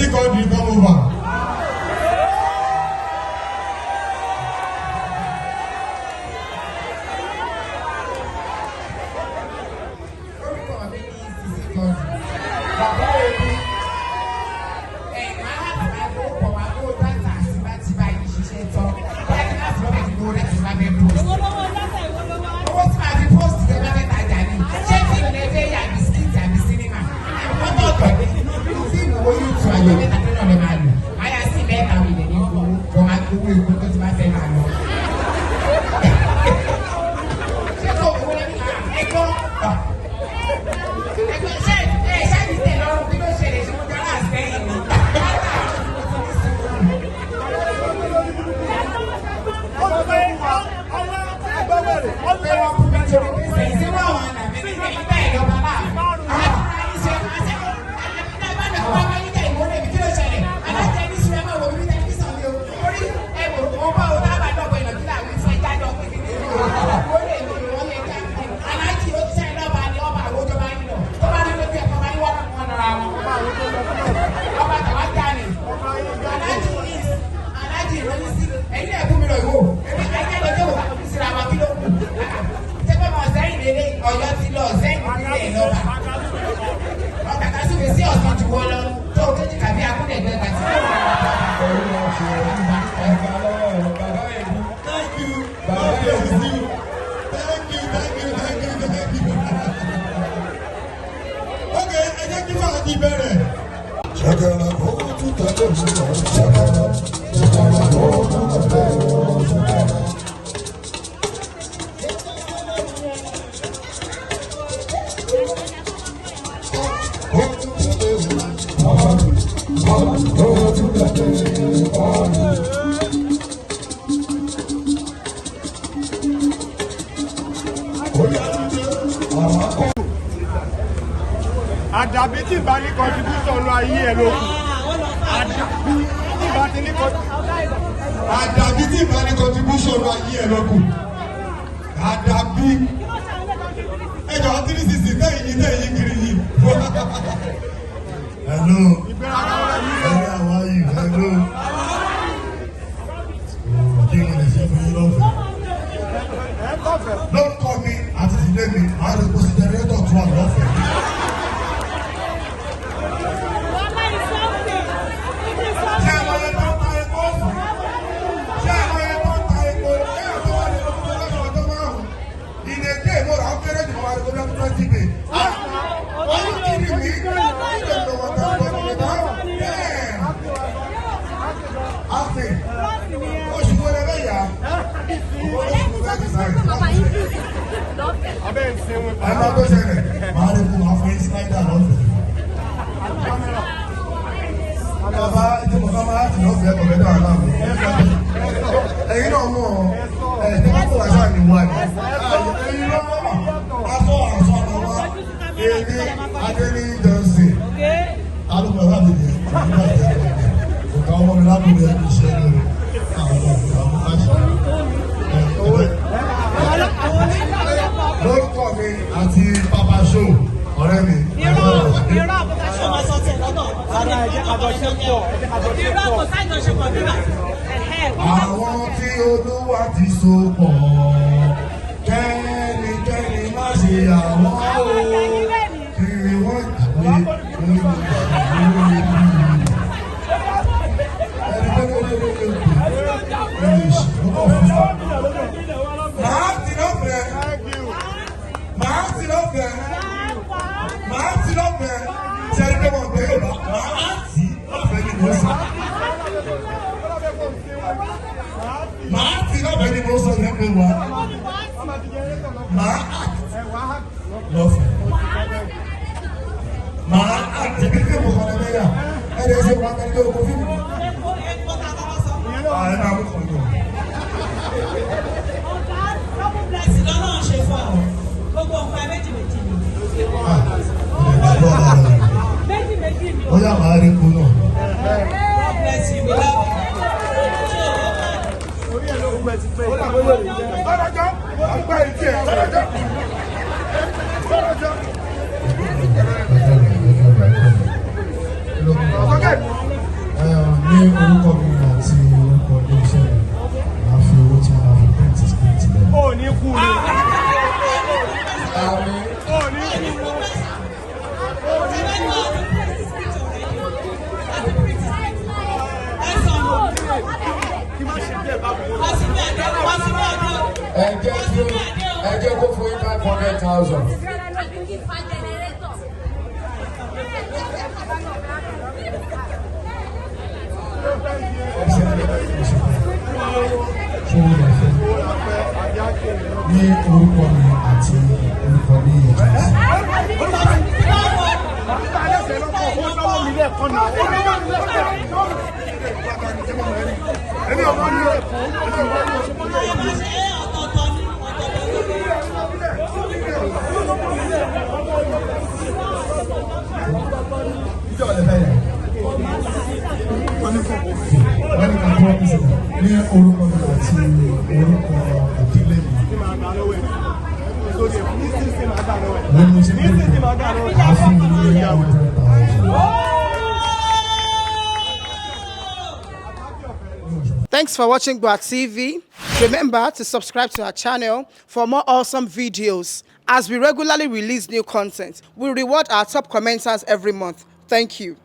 GCC country come over. Àdàbí tí bá ní contribution lọ ayé ẹ ló kù. Àdàbí tí bá ní contribution lọ ayé ẹ ló kù. Àdàbí ẹjọ́ 360 tẹ́yìn kiri yìí. Hello. How are you? Hello. Kí ni lè ṣe fún yín lọ́fẹ̀ẹ́? Don't call me àti ìdílé mi, màá lè kó sí generator tó wà lọ́fẹ̀ẹ́. Ẹ̀rọ tó ṣẹlẹ̀ máa lè fún wa fún ìsìláìdà lọ́fẹ̀ẹ́. Bàbá ìdíbò bá máa ti lọ́fẹ̀ẹ́ kọ̀mẹ́dà aláàbò. Ẹ̀yin náà mọ̀ ẹ̀ẹ́dẹ́gbàpọ̀ wáṣà ni wà ní. Ẹ̀yin náà aṣọ àṣọ àlọ́wà èdè Adéní Johnson. Alùpùpù ẹ̀rọ àbẹ̀yẹ ọ̀gá ọmọ mi lábùlé ẹ̀kú iṣẹ́ lórí àwọn ọmọ àṣà. Lórúkọ mi àti Papa Show ọ̀rẹ́ mi. Irọ́ Papa Show máa sọ tẹ̀ lọ́dọ̀. Ara ẹ̀jẹ̀ àjọṣepọ̀. Irọ́ kò sájọṣepọ̀ bíbà. Àwọn tí Olúwa ti so pọ̀ kẹ́nikẹ́ni má ṣe àwọn o kí wọ́n gbé lórí màá ti lọ́bẹ̀ẹ́ ni mo sọ yẹn pé wá màá lọ́fẹ̀ẹ́ màá àti kékeré mo kọ́ ẹ yà ẹ lè ṣe wọn kẹ́kẹ́ oko fíìmù. Ààrẹ náà mú kàn yín. Ọ̀gá double blessing lọ́nà ṣe fún ọ. Gbogbo nǹkan méjì méjì ni. Méjì méjì ni. Ó yà máa rí kú náà. God bless you, we love you. Okay. jẹ́ kó fún yín 500,000. Ní orúkọ mi àti orúkọ ní ìjọsìn. Ìjọba lè fẹ́ yẹn. Wọ́n ní ká promise ní orúkọ mi àti orúkọ ìdílé mi. Wọ́n ní ṣe pé àfihàn ní 100,000. Thanks for watching Gboah TV. Remember to subscribe to our channel for more awesome videos. As we regularly release new content, we reward our top commenters every month. Thank you.